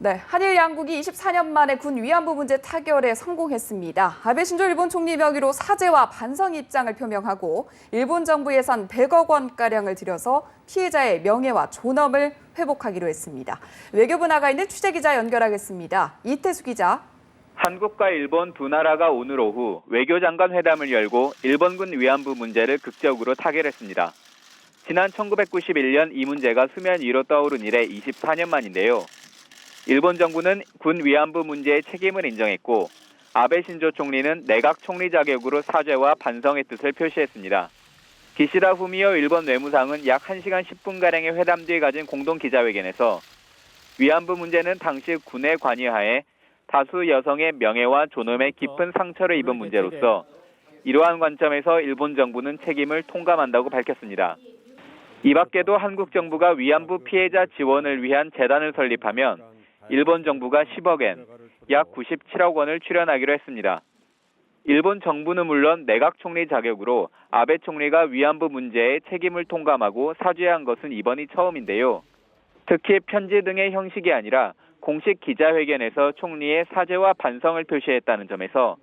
네, 한일 양국이 24년 만에 군 위안부 문제 타결에 성공했습니다. 아베 신조 일본 총리 명의로 사죄와 반성 입장을 표명하고 일본 정부 예산 100억 원가량을 들여서 피해자의 명예와 존엄을 회복하기로 했습니다. 외교부 나가 있는 취재기자 연결하겠습니다. 이태수 기자. 한국과 일본 두 나라가 오늘 오후 외교장관 회담을 열고 일본군 위안부 문제를 극적으로 타결했습니다. 지난 1991년 이 문제가 수면 위로 떠오른 이래 24년 만인데요. 일본 정부는 군 위안부 문제의 책임을 인정했고 아베 신조 총리는 내각 총리 자격으로 사죄와 반성의 뜻을 표시했습니다. 기시다 후미오 일본 외무상은 약 1시간 10분가량의 회담 뒤에 가진 공동 기자회견에서 위안부 문제는 당시 군의 관여하에 다수 여성의 명예와 존엄에 깊은 상처를 입은 문제로서 이러한 관점에서 일본 정부는 책임을 통감한다고 밝혔습니다. 이 밖에도 한국 정부가 위안부 피해자 지원을 위한 재단을 설립하면 일본 정부가 10억엔, 약 97억 원을 출연하기로 했습니다. 일본 정부는 물론 내각 총리 자격으로 아베 총리가 위안부 문제에 책임을 통감하고 사죄한 것은 이번이 처음인데요. 특히 편지 등의 형식이 아니라 공식 기자회견에서 총리의 사죄와 반성을 표시했다는 점에서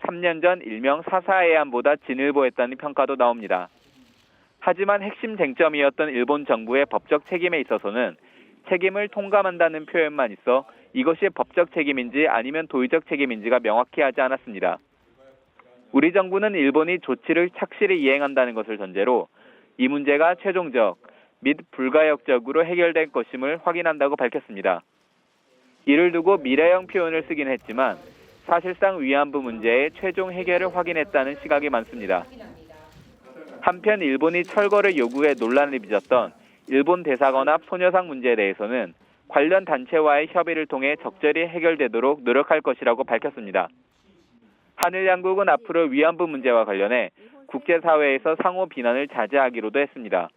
3년 전 일명 사사해안보다 진일보했다는 평가도 나옵니다. 하지만 핵심 쟁점이었던 일본 정부의 법적 책임에 있어서는 책임을 통감한다는 표현만 있어 이것이 법적 책임인지 아니면 도의적 책임인지가 명확히 하지 않았습니다. 우리 정부는 일본이 조치를 착실히 이행한다는 것을 전제로 이 문제가 최종적 및 불가역적으로 해결될 것임을 확인한다고 밝혔습니다. 이를 두고 미래형 표현을 쓰긴 했지만 사실상 위안부 문제의 최종 해결을 확인했다는 시각이 많습니다. 한편 일본이 철거를 요구해 논란을 빚었던 일본 대사관 앞 소녀상 문제에 대해서는 관련 단체와의 협의를 통해 적절히 해결되도록 노력할 것이라고 밝혔습니다. 한일 양국은 앞으로 위안부 문제와 관련해 국제사회에서 상호 비난을 자제하기로도 했습니다.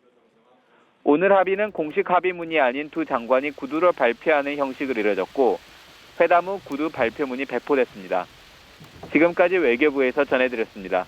오늘 합의는 공식 합의문이 아닌 두 장관이 구두로 발표하는 형식으로 이뤄졌고 회담 후 구두 발표문이 배포됐습니다. 지금까지 외교부에서 전해드렸습니다.